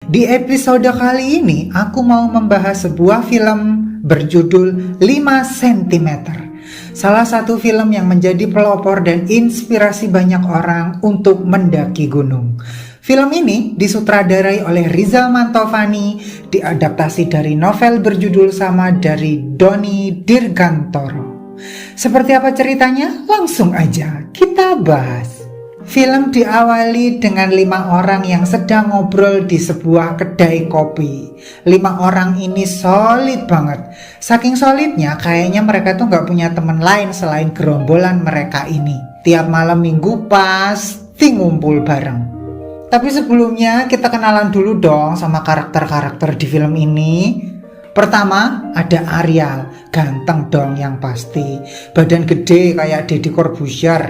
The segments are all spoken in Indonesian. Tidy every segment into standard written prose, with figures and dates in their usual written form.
Di episode kali ini aku mau membahas sebuah film berjudul 5 cm. Salah satu film yang menjadi pelopor dan inspirasi banyak orang untuk mendaki gunung. Film ini disutradarai oleh Rizal Mantovani, diadaptasi dari novel berjudul sama dari Doni Dirgantoro. Seperti apa ceritanya? Langsung aja kita bahas. Film diawali dengan 5 orang yang sedang ngobrol di sebuah kedai kopi. 5 orang ini solid banget. Saking solidnya kayaknya mereka tuh gak punya teman lain selain gerombolan mereka ini. Tiap malam minggu pasti ngumpul bareng. Tapi sebelumnya kita kenalan dulu dong sama karakter-karakter di film ini. Pertama ada Aryal, ganteng dong yang pasti. Badan gede kayak Deddy Corbuzier.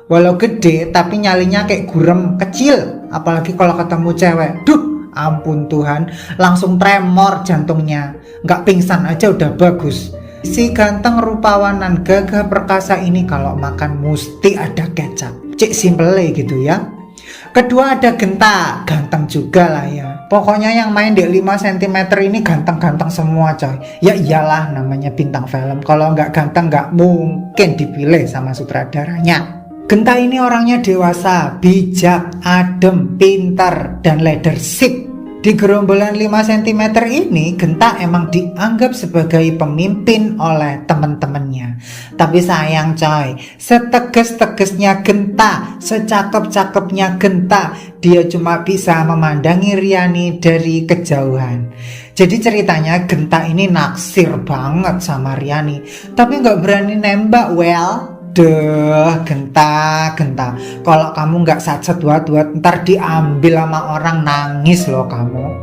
Walau gede tapi nyalinya kayak gurem kecil. Apalagi kalau ketemu cewek, duh ampun Tuhan, langsung tremor jantungnya. Gak pingsan aja udah bagus. Si ganteng rupawanan gagah perkasa ini kalau makan mesti ada kecap. Cik simple gitu ya. Kedua ada Genta, ganteng juga lah ya. Pokoknya yang main di 5 cm ini ganteng-ganteng semua coy. Ya iyalah namanya bintang film. Kalau nggak ganteng nggak mungkin dipilih sama sutradaranya. Genta ini orangnya dewasa, bijak, adem, pintar, dan leadership. Di gerombolan 5 cm ini, Genta emang dianggap sebagai pemimpin oleh temen-temennya. Tapi sayang coy, seteges-tegesnya Genta, secakep-cakepnya Genta, dia cuma bisa memandangi Riani dari kejauhan. Jadi ceritanya Genta ini naksir banget sama Riani, tapi gak berani nembak. Duh, Genta, kalau kamu nggak satset buat ntar diambil sama orang, nangis loh kamu.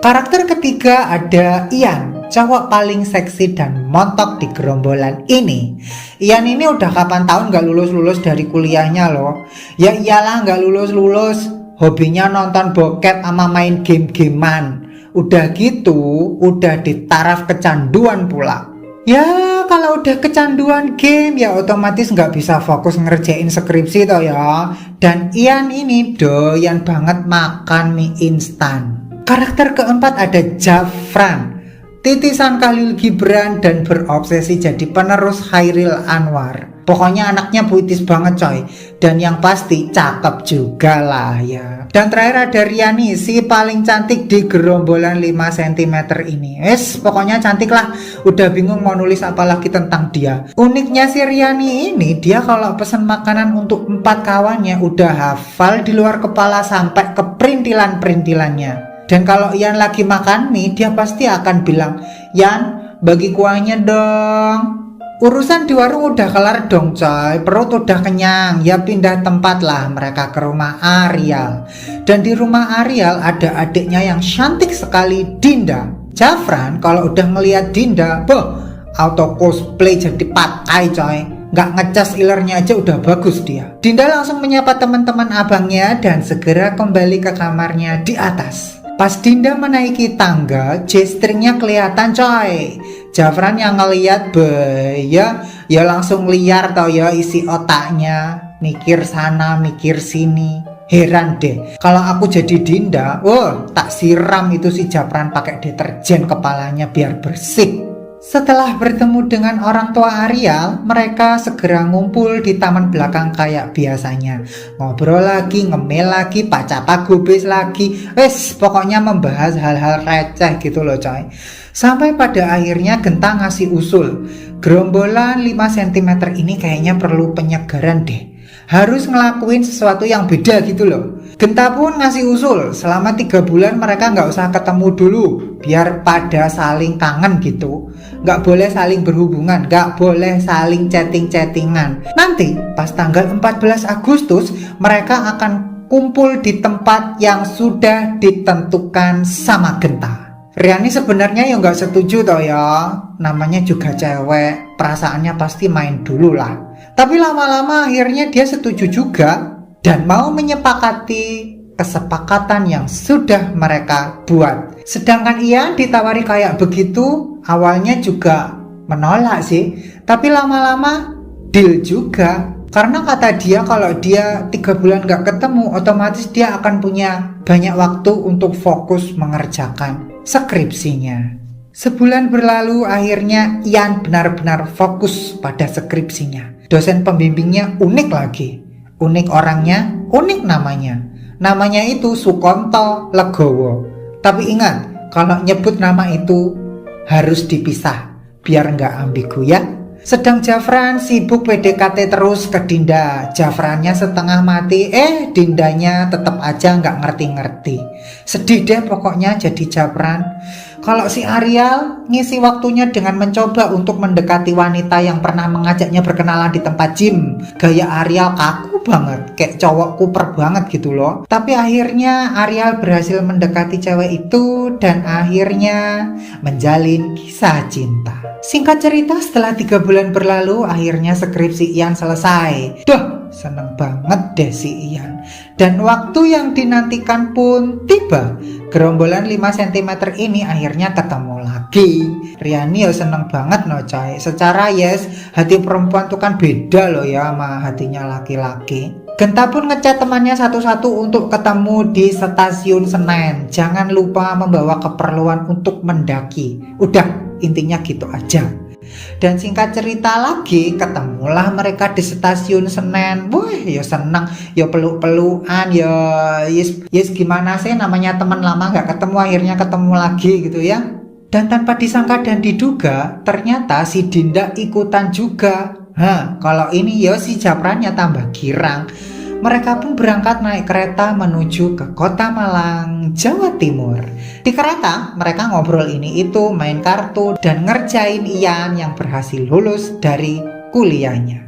Karakter ketiga ada Ian, cowok paling seksi dan montok di gerombolan ini. Ian ini udah kapan tahun nggak lulus dari kuliahnya loh. Ya iyalah nggak lulus, hobinya nonton bokep sama main game-gamean. Udah gitu, udah di taraf kecanduan pula. Ya kalau udah kecanduan game ya otomatis nggak bisa fokus ngerjain skripsi toh ya. Dan Ian ini doyan banget makan mie instan. Karakter keempat ada Jafran, titisan Khalil Gibran dan berobsesi jadi penerus Chairil Anwar. Pokoknya anaknya puitis banget coy. Dan yang pasti cakep juga lah ya. Dan terakhir ada Riani, si paling cantik di gerombolan 5 cm ini. Pokoknya cantik lah. Udah bingung mau nulis apa lagi tentang dia. Uniknya si Riani ini, dia kalau pesan makanan untuk 4 kawannya udah hafal di luar kepala sampai ke perintilan-perintilannya. Dan kalau Ian lagi makan mie, dia pasti akan bilang, "Yan, bagi kuahnya dong." Urusan di warung udah kelar dong coy, perut udah kenyang, ya pindah tempat lah mereka ke rumah Aryal. Dan di rumah Aryal ada adiknya yang cantik sekali, Dinda. Jafran kalau udah ngeliat Dinda, auto cosplay jadi pakai coy. Nggak ngecas ilernya aja udah bagus dia. Dinda langsung menyapa teman-teman abangnya dan segera kembali ke kamarnya di atas. Pas Dinda menaiki tangga, G-stringnya kelihatan coy. Jafran yang ngeliat ya langsung liar tau ya isi otaknya. Mikir sana, mikir sini. Heran deh, kalau aku jadi Dinda, tak siram itu si Jafran pakai deterjen kepalanya biar bersih. Setelah bertemu dengan orang tua Aryal, mereka segera ngumpul di taman belakang kayak biasanya. Ngobrol lagi, ngemil lagi, pacapa gubis lagi. Pokoknya membahas hal-hal receh gitu loh coy. Sampai pada akhirnya Genta ngasih usul. Gerombolan 5 cm ini kayaknya perlu penyegaran deh. Harus ngelakuin sesuatu yang beda gitu loh. Genta pun ngasih usul, selama 3 bulan mereka nggak usah ketemu dulu, biar pada saling kangen gitu. Nggak boleh saling berhubungan, nggak boleh saling chatting-chattingan. Nanti pas tanggal 14 Agustus mereka akan kumpul di tempat yang sudah ditentukan sama Genta. Riani sebenarnya ya nggak setuju toh ya, namanya juga cewek, perasaannya pasti main dulu lah. Tapi lama-lama akhirnya dia setuju juga dan mau menyepakati kesepakatan yang sudah mereka buat. Sedangkan Ian ditawari kayak begitu, awalnya juga menolak sih, tapi lama-lama deal juga. Karena kata dia kalau dia 3 bulan gak ketemu, otomatis dia akan punya banyak waktu untuk fokus mengerjakan skripsinya. Sebulan berlalu, akhirnya Ian benar-benar fokus pada skripsinya. Dosen pembimbingnya unik lagi. Unik orangnya, unik namanya. Namanya itu Sukonto Legowo. Tapi ingat, kalau nyebut nama itu harus dipisah, biar nggak ambigu ya. Sedang Jafran sibuk PDKT terus ke Dinda. Jafrannya setengah mati, Dindanya tetap aja nggak ngerti-ngerti. Sedih deh pokoknya jadi Jafran. Kalau si Ariel ngisi waktunya dengan mencoba untuk mendekati wanita yang pernah mengajaknya berkenalan di tempat gym. Gaya Ariel kaku banget, kayak cowok kuper banget gitu loh. Tapi akhirnya Ariel berhasil mendekati cewek itu dan akhirnya menjalin kisah cinta. Singkat cerita, setelah 3 bulan berlalu, akhirnya skripsi Ian selesai. Duh, seneng banget deh si Ian. Dan waktu yang dinantikan pun tiba. Gerombolan 5 cm ini akhirnya ketemu lagi. Riani ya seneng banget no coy. Secara yes, hati perempuan tuh kan beda loh ya sama hatinya laki-laki. Genta pun ngechat temannya satu-satu untuk ketemu di stasiun Senen. Jangan lupa membawa keperluan untuk mendaki. Udah, intinya gitu aja. Dan singkat cerita lagi, ketemulah mereka di stasiun Senen. Wih, ya seneng, ya peluk-pelukan, ya yes gimana sih, namanya teman lama gak ketemu, akhirnya ketemu lagi gitu ya. Dan tanpa disangka dan diduga, ternyata si Dinda ikutan juga. Kalau ini ya si Japrannya tambah girang. Mereka pun berangkat naik kereta menuju ke Kota Malang, Jawa Timur. Di kereta, mereka ngobrol ini itu, main kartu, dan ngerjain Ian yang berhasil lulus dari kuliahnya.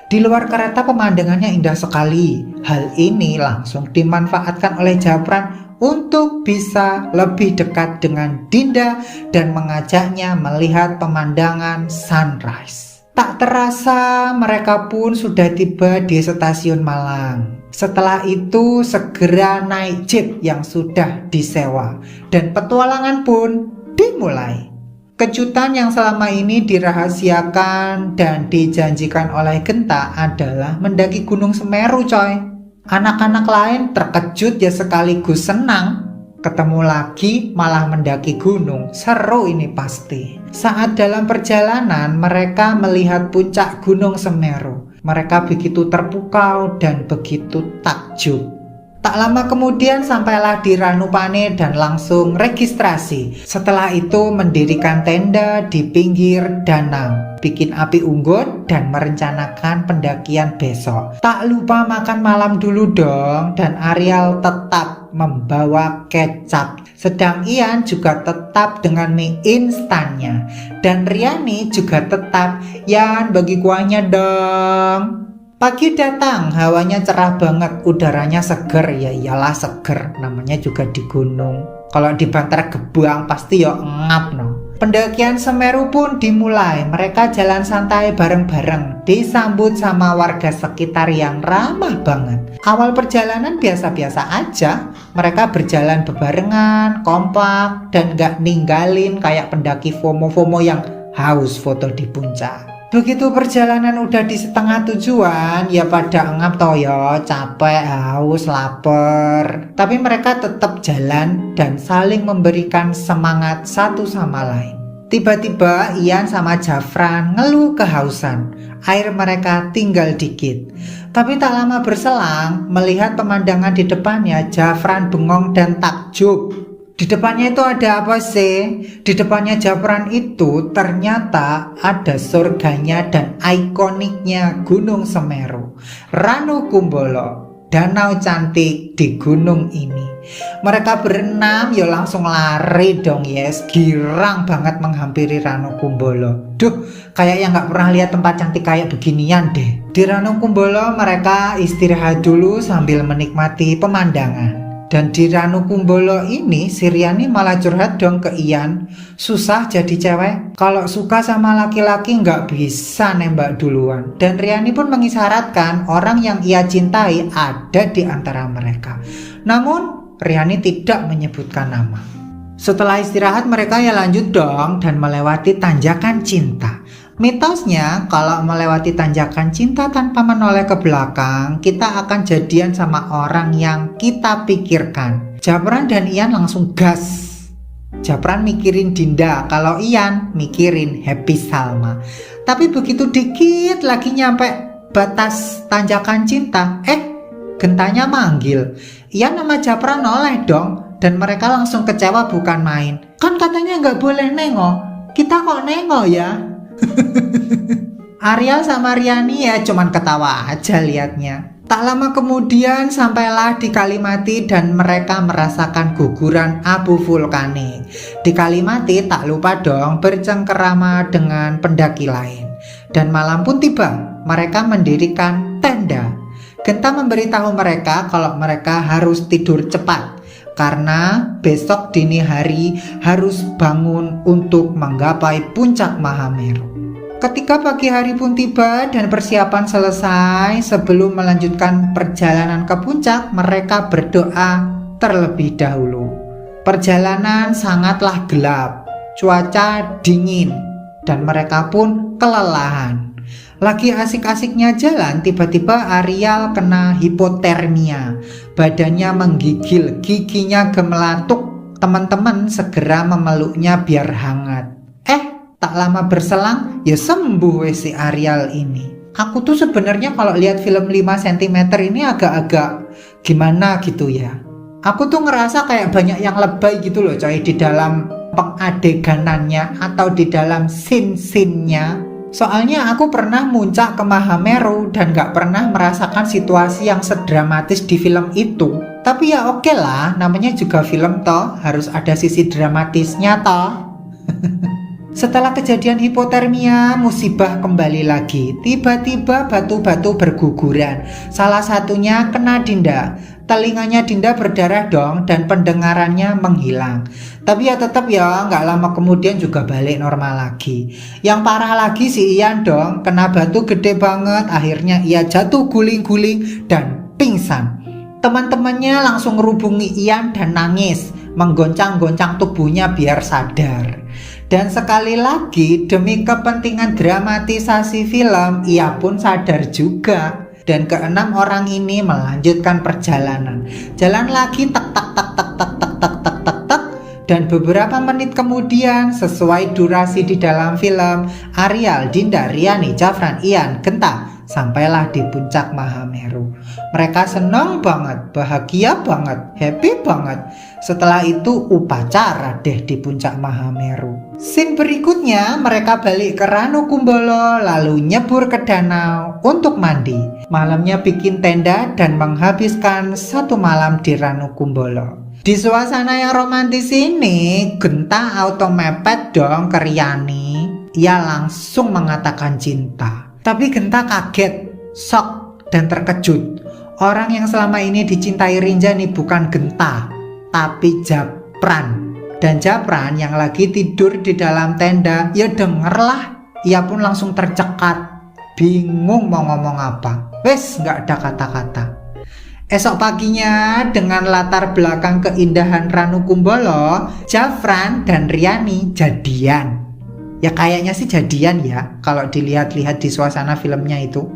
Di luar kereta pemandangannya indah sekali. Hal ini langsung dimanfaatkan oleh Japran untuk bisa lebih dekat dengan Dinda dan mengajaknya melihat pemandangan sunrise. Tak terasa mereka pun sudah tiba di stasiun Malang. Setelah itu segera naik jeep yang sudah disewa dan petualangan pun dimulai. Kejutan yang selama ini dirahasiakan dan dijanjikan oleh Genta adalah mendaki Gunung Semeru coy. Anak-anak lain terkejut ya sekaligus senang. Ketemu lagi malah mendaki gunung, seru ini pasti. Saat dalam perjalanan mereka melihat puncak Gunung Semeru. Mereka begitu terpukau dan begitu takjub. Tak lama kemudian sampailah di Ranupane dan langsung registrasi. Setelah itu mendirikan tenda di pinggir danau, bikin api unggun dan merencanakan pendakian besok. Tak lupa makan malam dulu dong, dan Ariel tetap membawa kecap. Sedang Ian juga tetap dengan mie instannya. Dan Riani juga tetap, Yan bagi kuahnya dong. Pagi datang, hawanya cerah banget, udaranya seger, ya iyalah seger, namanya juga di gunung. Kalau di Bantar Gebang pasti ya ngap no. Pendakian Semeru pun dimulai, mereka jalan santai bareng-bareng, disambut sama warga sekitar yang ramah banget. Awal perjalanan biasa-biasa aja, mereka berjalan bebarengan, kompak, dan gak ninggalin kayak pendaki FOMO-FOMO yang haus foto di puncak. Begitu perjalanan udah di setengah tujuan, ya pada ngap toh ya, capek, haus, lapar. Tapi mereka tetap jalan dan saling memberikan semangat satu sama lain. Tiba-tiba Ian sama Jafran ngeluh kehausan. Air mereka tinggal dikit. Tapi tak lama berselang, melihat pemandangan di depannya, Jafran bengong dan takjub. Di depannya itu ada apa sih? Di depannya Jafran itu ternyata ada surganya dan ikoniknya Gunung Semeru, Ranukumbolo, danau cantik di gunung ini. Mereka berenam ya langsung lari dong yes, girang banget menghampiri Ranukumbolo. Duh, kayaknya nggak pernah lihat tempat cantik kayak beginian deh. Di Ranukumbolo mereka istirahat dulu sambil menikmati pemandangan. Dan di Ranukumbolo ini si Riani malah curhat dong ke Ian. Susah jadi cewek, kalau suka sama laki-laki nggak bisa nembak duluan. Dan Riani pun mengisyaratkan orang yang ia cintai ada di antara mereka. Namun Riani tidak menyebutkan nama. Setelah istirahat mereka ya lanjut dong dan melewati tanjakan cinta. Mitosnya, kalau melewati tanjakan cinta tanpa menoleh ke belakang, kita akan jadian sama orang yang kita pikirkan. Japran dan Ian langsung gas. Japran mikirin Dinda, kalau Ian mikirin Happy Salma. Tapi begitu dikit lagi nyampe batas tanjakan cinta, Gentanya manggil. Ian sama Japran noleh dong, dan mereka langsung kecewa bukan main. Kan katanya nggak boleh nengok, kita kok nengok ya? Ariel sama Riani ya cuman ketawa aja liatnya. Tak lama kemudian sampailah di Kalimati dan mereka merasakan guguran abu vulkanik. Di Kalimati tak lupa dong bercengkerama dengan pendaki lain. Dan malam pun tiba, mereka mendirikan tenda. Genta memberitahu mereka kalau mereka harus tidur cepat karena besok dini hari harus bangun untuk menggapai puncak Mahameru. Ketika pagi hari pun tiba dan persiapan selesai, sebelum melanjutkan perjalanan ke puncak, mereka berdoa terlebih dahulu. Perjalanan sangatlah gelap, cuaca dingin, dan mereka pun kelelahan. Lagi asik-asiknya jalan, tiba-tiba Ariel kena hipotermia. Badannya menggigil, giginya gemelatuk. Teman-teman segera memeluknya biar hangat. Tak lama berselang, ya sembuh si Ariel ini. Aku tuh sebenarnya kalau lihat film 5 cm ini agak-agak gimana gitu ya. Aku tuh ngerasa kayak banyak yang lebay gitu loh coy, di dalam pengadeganannya atau di dalam scene-scene-nya. Soalnya aku pernah muncak ke Mahameru dan gak pernah merasakan situasi yang sedramatis di film itu. Tapi ya oke lah, namanya juga film toh, harus ada sisi dramatisnya toh. Setelah kejadian hipotermia, musibah kembali lagi. Tiba-tiba batu-batu berguguran. Salah satunya kena Dinda. Telinganya Dinda berdarah dong dan pendengarannya menghilang. Tapi ya tetap ya, nggak lama kemudian juga balik normal lagi. Yang parah lagi si Ian dong, kena batu gede banget. Akhirnya ia jatuh guling-guling dan pingsan. Teman-temannya langsung ngerubungi Ian dan nangis, menggoncang-goncang tubuhnya biar sadar. Dan sekali lagi demi kepentingan dramatisasi film, ia pun sadar juga. Dan keenam orang ini melanjutkan perjalanan. Jalan lagi tak tak tak tak tak tak tak tak tak tak. Dan beberapa menit kemudian, sesuai durasi di dalam film, Ariel, Dinda, Riani, Japran, Ian, Genta sampailah di puncak Mahameru. Mereka senang banget, bahagia banget, happy banget. Setelah itu upacara deh di puncak Mahameru. Scene berikutnya mereka balik ke Ranukumbolo lalu nyebur ke danau untuk mandi. Malamnya bikin tenda dan menghabiskan satu malam di Ranukumbolo. Di suasana yang romantis ini, Genta auto mepet dong ke Riani. Ia langsung mengatakan cinta. Tapi Genta kaget, shock, dan terkejut. Orang yang selama ini dicintai Rinjani bukan Genta, tapi Japran. Dan Japran yang lagi tidur di dalam tenda, ya dengerlah. Ia pun langsung tercekat, bingung mau ngomong apa. Wes, gak ada kata-kata. Esok paginya, dengan latar belakang keindahan Ranukumbolo, Japran dan Riani jadian. Ya kayaknya sih jadian ya, kalau dilihat-lihat di suasana filmnya itu.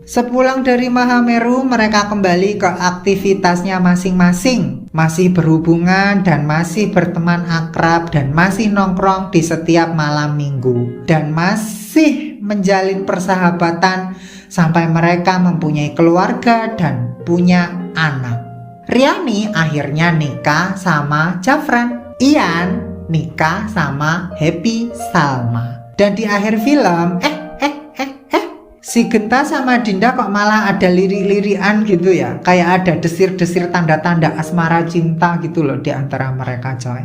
Sepulang dari Mahameru, mereka kembali ke aktivitasnya masing-masing. Masih berhubungan dan masih berteman akrab dan masih nongkrong di setiap malam minggu. Dan masih menjalin persahabatan sampai mereka mempunyai keluarga dan punya anak. Riani akhirnya nikah sama Japran. Ian nikah sama Happy Salma. Dan di akhir film, si Genta sama Dinda kok malah ada lirik-lirikan gitu ya. Kayak ada desir-desir tanda-tanda asmara cinta gitu loh di antara mereka coy.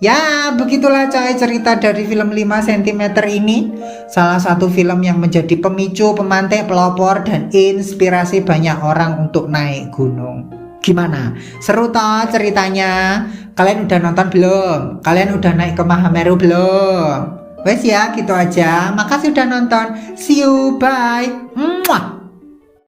Ya begitulah coy cerita dari film 5 cm ini. Salah satu film yang menjadi pemicu, pemantik, pelopor, dan inspirasi banyak orang untuk naik gunung. Gimana? Seru toh ceritanya? Kalian udah nonton belum? Kalian udah naik ke Mahameru belum? Wes ya gitu aja. Makasih udah nonton. See you, bye. Mwah.